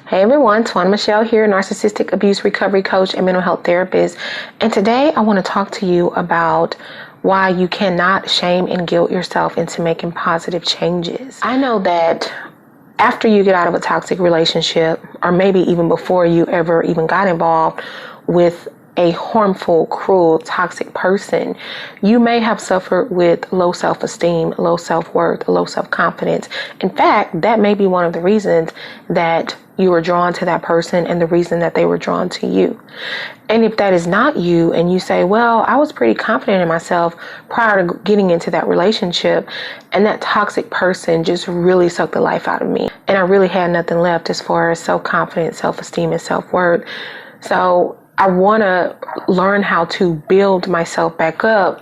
Hey everyone, Twan Michelle here, narcissistic abuse recovery coach and mental health therapist. And today I want to talk to you about why you cannot shame and guilt yourself into making positive changes. I know that after you get out of a toxic relationship, or maybe even before you ever even got involved with a harmful, cruel, toxic person, you may have suffered with low self-esteem, low self-worth, low self-confidence. In fact, that may be one of the reasons that you were drawn to that person and the reason that they were drawn to you. And if that is not you and you say, well, I was pretty confident in myself prior to getting into that relationship, and that toxic person just really sucked the life out of me, and I really had nothing left as far as self-confidence, self-esteem, and self-worth. So I want to learn how to build myself back up,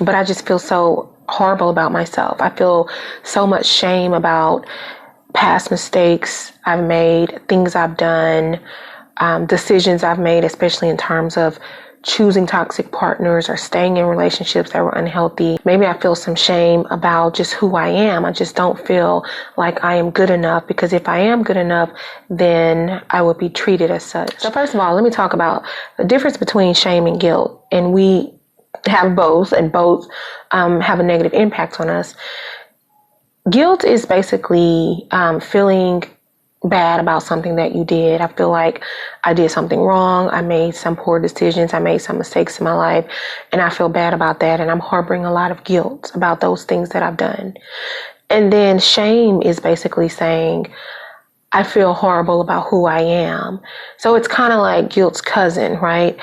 but I just feel so horrible about myself. I feel so much shame about past mistakes I've made, things I've done, decisions I've made, especially in terms of choosing toxic partners or staying in relationships that were unhealthy. Maybe I feel some shame about just who I am. I just don't feel like I am good enough, because if I am good enough, then I would be treated as such. So first of all, let me talk about the difference between shame and guilt. And we have both, and both have a negative impact on us. Guilt is basically feeling bad about something that you did. I feel like I did something wrong. I made some poor decisions. I made some mistakes in my life, and I feel bad about that. And I'm harboring a lot of guilt about those things that I've done. And then shame is basically saying, I feel horrible about who I am. So it's kind of like guilt's cousin, right?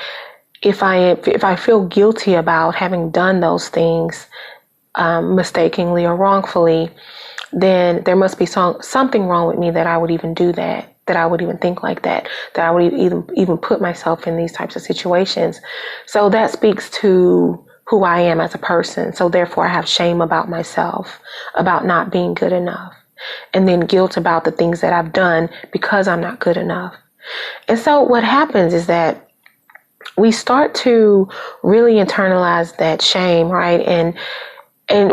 If I feel guilty about having done those things mistakenly or wrongfully, then there must be something wrong with me that I would even do that I would even think like that I would even put myself in these types of situations. So that speaks to who I am as a person. So therefore I have shame about myself, about not being good enough. And then guilt about the things that I've done because I'm not good enough. And so what happens is that we start to really internalize that shame, right? And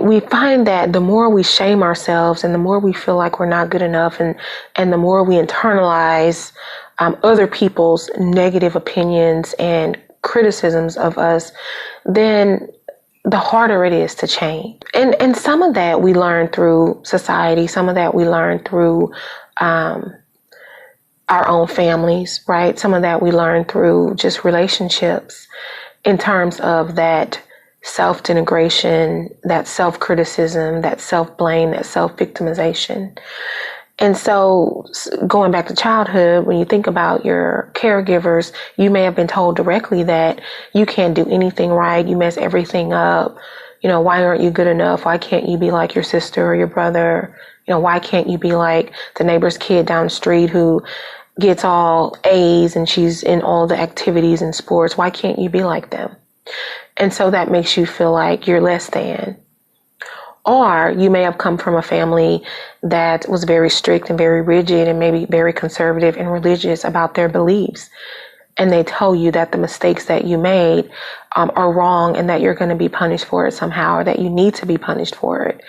we find that the more we shame ourselves and the more we feel like we're not good enough, and the more we internalize other people's negative opinions and criticisms of us, then the harder it is to change. And some of that we learn through society. Some of that we learn through our own families, right? Some of that we learn through just relationships, in terms of that self-denigration, that self-criticism, that self-blame, that self-victimization. And so going back to childhood, when you think about your caregivers, you may have been told directly that you can't do anything right, you mess everything up, why aren't you good enough? Why can't you be like your sister or your brother? Why can't you be like the neighbor's kid down the street who gets all A's and she's in all the activities and sports? Why can't you be like them? And so that makes you feel like you're less than. Or you may have come from a family that was very strict and very rigid and maybe very conservative and religious about their beliefs. And they tell you that the mistakes that you made are wrong, and that you're going to be punished for it somehow, or that you need to be punished for it.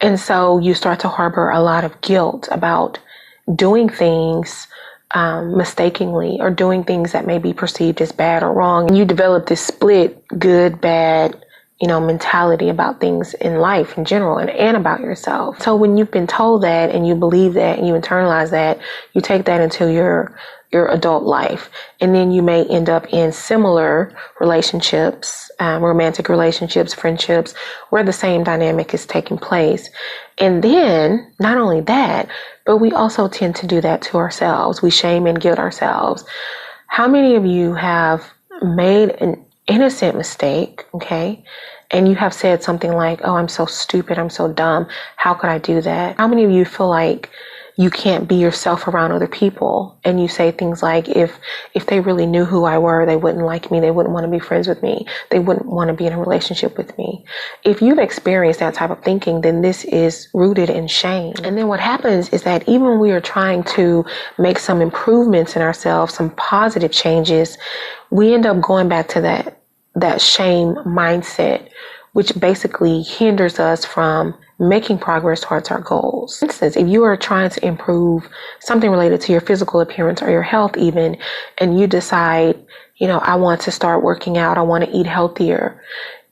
And so you start to harbor a lot of guilt about doing things mistakenly, or doing things that may be perceived as bad or wrong. And you develop this split good, bad, mentality about things in life in general, and about yourself. So when you've been told that and you believe that and you internalize that, you take that into your adult life. And then you may end up in similar relationships, romantic relationships, friendships, where the same dynamic is taking place. And then not only that, but we also tend to do that to ourselves. We shame and guilt ourselves. How many of you have made an innocent mistake, okay, and you have said something like, oh, I'm so stupid, I'm so dumb, how could I do that? How many of you feel like you can't be yourself around other people, and you say things like, if they really knew who I were, they wouldn't like me, they wouldn't want to be friends with me, they wouldn't want to be in a relationship with me? If you've experienced that type of thinking, then this is rooted in shame. And then what happens is that even when we are trying to make some improvements in ourselves, some positive changes, we end up going back to that shame mindset, which basically hinders us from making progress towards our goals. For instance, if you are trying to improve something related to your physical appearance or your health even, and you decide, I want to start working out, I want to eat healthier,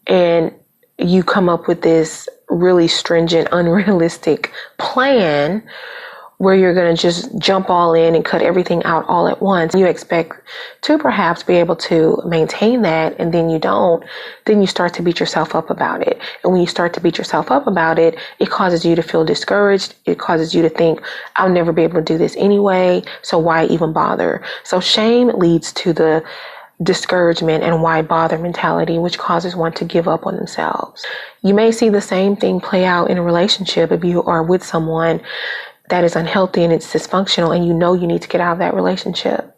and you come up with this really stringent, unrealistic plan where you're going to just jump all in and cut everything out all at once. You expect to perhaps be able to maintain that, and then you don't. Then you start to beat yourself up about it. And when you start to beat yourself up about it, it causes you to feel discouraged. It causes you to think, I'll never be able to do this anyway, so why even bother? So shame leads to the discouragement and why bother mentality, which causes one to give up on themselves. You may see the same thing play out in a relationship if you are with someone that is unhealthy and it's dysfunctional, and you need to get out of that relationship.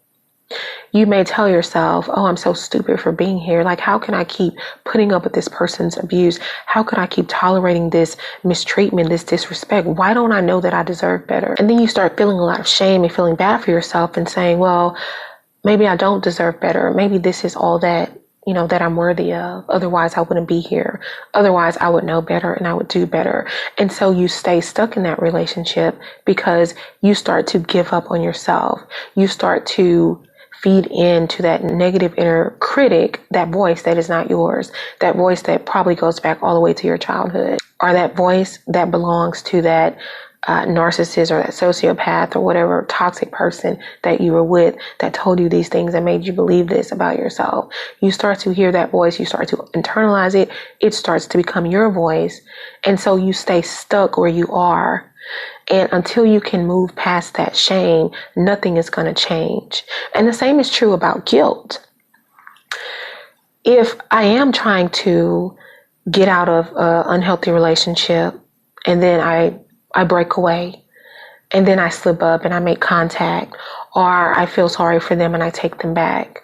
You may tell yourself, oh, I'm so stupid for being here. Like, how can I keep putting up with this person's abuse? How could I keep tolerating this mistreatment, this disrespect? Why don't I know that I deserve better? And then you start feeling a lot of shame and feeling bad for yourself and saying, well, maybe I don't deserve better. Maybe this is all that that I'm worthy of. Otherwise, I wouldn't be here. Otherwise, I would know better and I would do better. And so you stay stuck in that relationship because you start to give up on yourself. You start to feed into that negative inner critic, that voice that is not yours, that voice that probably goes back all the way to your childhood, or that voice that belongs to that narcissist or that sociopath or whatever toxic person that you were with that told you these things and made you believe this about yourself. You start to hear that voice, you start to internalize it, it starts to become your voice, and so you stay stuck where you are. And until you can move past that shame, nothing is going to change. And the same is true about guilt. If I am trying to get out of an unhealthy relationship, and then I break away, and then I slip up and I make contact, or I feel sorry for them and I take them back.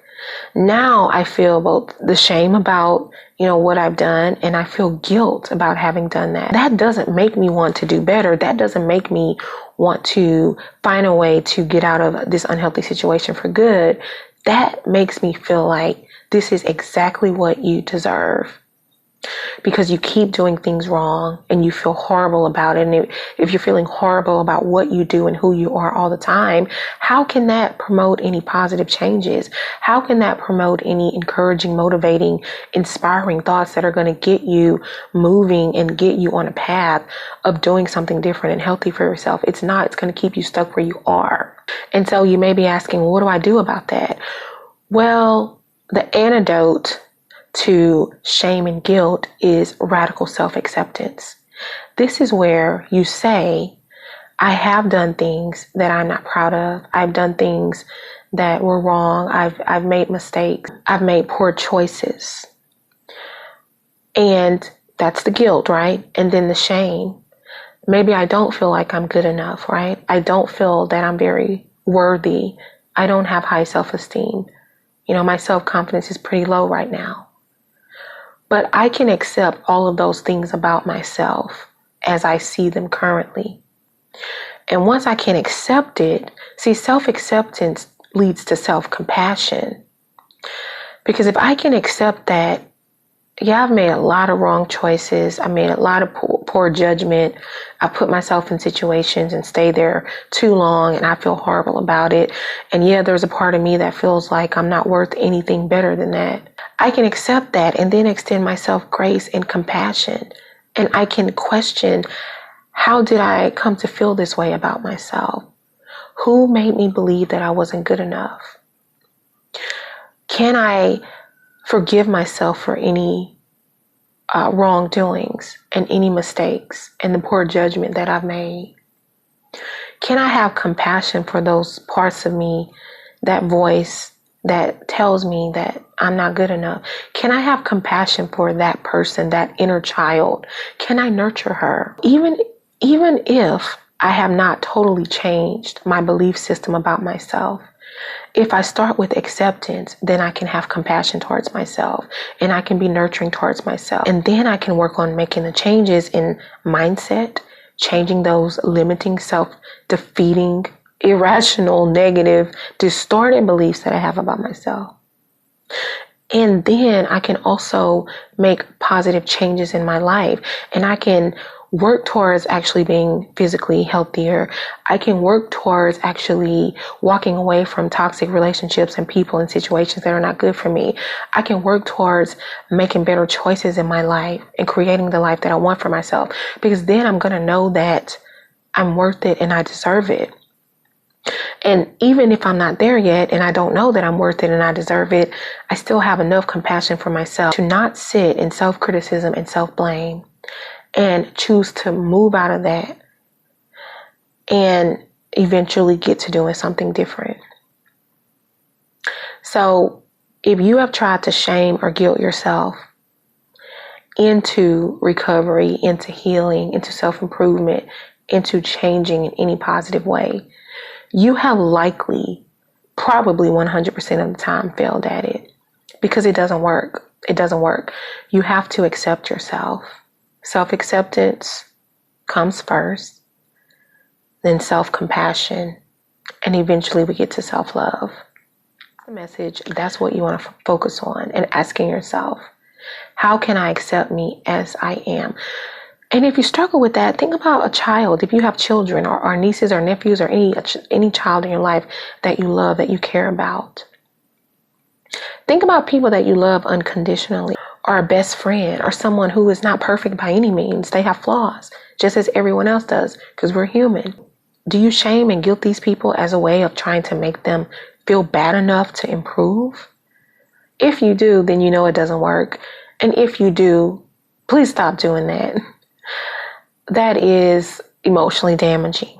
Now I feel both the shame about, what I've done, and I feel guilt about having done that. That doesn't make me want to do better. That doesn't make me want to find a way to get out of this unhealthy situation for good. That makes me feel like this is exactly what you deserve. Because you keep doing things wrong and you feel horrible about it. And if you're feeling horrible about what you do and who you are all the time, how can that promote any positive changes? How can that promote any encouraging, motivating, inspiring thoughts that are going to get you moving and get you on a path of doing something different and healthy for yourself? It's not. It's going to keep you stuck where you are. And so you may be asking, well, what do I do about that? Well, the antidote to shame and guilt is radical self-acceptance. This is where you say, I have done things that I'm not proud of. I've done things that were wrong. I've made mistakes. I've made poor choices. And that's the guilt, right? And then the shame. Maybe I don't feel like I'm good enough, right? I don't feel that I'm very worthy. I don't have high self-esteem. My self-confidence is pretty low right now. But I can accept all of those things about myself as I see them currently. And once I can accept it, see, self-acceptance leads to self-compassion. Because if I can accept that, yeah, I've made a lot of wrong choices. I made a lot of poor judgment. I put myself in situations and stay there too long, and I feel horrible about it. And yeah, there's a part of me that feels like I'm not worth anything better than that. I can accept that and then extend myself grace and compassion. And I can question, how did I come to feel this way about myself? Who made me believe that I wasn't good enough? Can I forgive myself for any wrongdoings and any mistakes and the poor judgment that I've made? Can I have compassion for those parts of me, that voice that tells me that I'm not good enough? Can I have compassion for that person, that inner child? Can I nurture her? Even if I have not totally changed my belief system about myself, if I start with acceptance, then I can have compassion towards myself, and I can be nurturing towards myself. And then I can work on making the changes in mindset, changing those limiting, self-defeating, irrational, negative, distorted beliefs that I have about myself. And then I can also make positive changes in my life, and I can work towards actually being physically healthier. I can work towards actually walking away from toxic relationships and people and situations that are not good for me. I can work towards making better choices in my life and creating the life that I want for myself, because then I'm going to know that I'm worth it and I deserve it. And even if I'm not there yet and I don't know that I'm worth it and I deserve it, I still have enough compassion for myself to not sit in self-criticism and self-blame, and choose to move out of that and eventually get to doing something different. So if you have tried to shame or guilt yourself into recovery, into healing, into self-improvement, into changing in any positive way, you have probably 100% of the time failed at it, because it doesn't work. It doesn't work. You have to accept yourself. Self-acceptance comes first, then self-compassion, and eventually we get to self-love. The message, that's what you want to focus on, and asking yourself, how can I accept me as I am? And if you struggle with that, think about a child. If you have children or nieces or nephews or any child in your life that you love, that you care about. Think about people that you love unconditionally, or a best friend, or someone who is not perfect by any means. They have flaws, just as everyone else does, because we're human. Do you shame and guilt these people as a way of trying to make them feel bad enough to improve? If you do, then you know it doesn't work. And if you do, please stop doing that. That is emotionally damaging.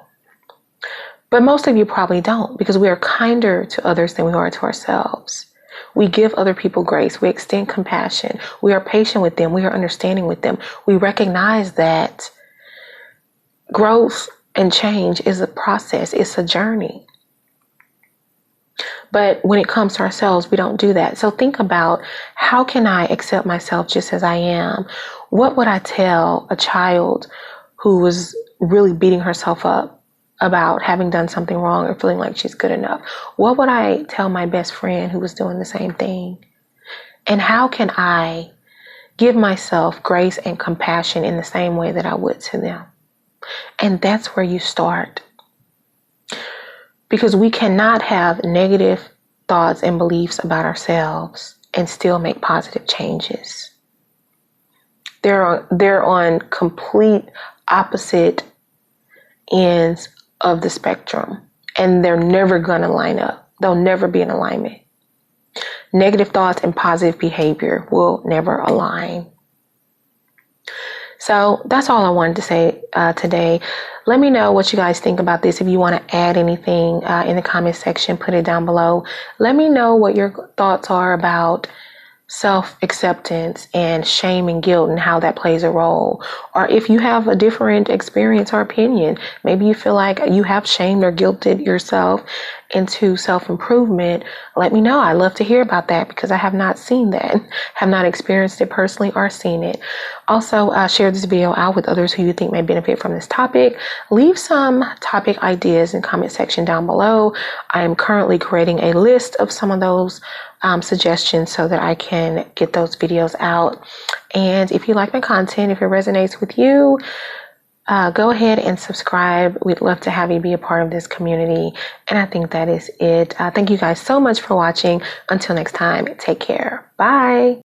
But most of you probably don't, because we are kinder to others than we are to ourselves. We give other people grace. We extend compassion. We are patient with them. We are understanding with them. We recognize that growth and change is a process. It's a journey. But when it comes to ourselves, we don't do that. So think about, how can I accept myself just as I am? What would I tell a child who was really beating herself up about having done something wrong or feeling like she's good enough? What would I tell my best friend who was doing the same thing? And how can I give myself grace and compassion in the same way that I would to them? And that's where you start. Because we cannot have negative thoughts and beliefs about ourselves and still make positive changes. They're on complete opposite ends of the spectrum, and they're never going to line up. They'll never be in alignment. Negative thoughts and positive behavior will never align. So that's all I wanted to say today. Let me know what you guys think about this. If you want to add anything in the comment section, put it down below. Let me know what your thoughts are about self-acceptance and shame and guilt and how that plays a role. Or if you have a different experience or opinion, maybe you feel like you have shamed or guilted yourself into self-improvement, let me know. I'd love to hear about that, because I have not seen that, have not experienced it personally or seen it. Also, share this video out with others who you think may benefit from this topic. Leave some topic ideas in the comment section down below. I am currently creating a list of some of those suggestions so that I can get those videos out. And if you like my content, if it resonates with you, go ahead and subscribe. We'd love to have you be a part of this community. And I think that is it. Thank you guys so much for watching. Until next time, take care. Bye.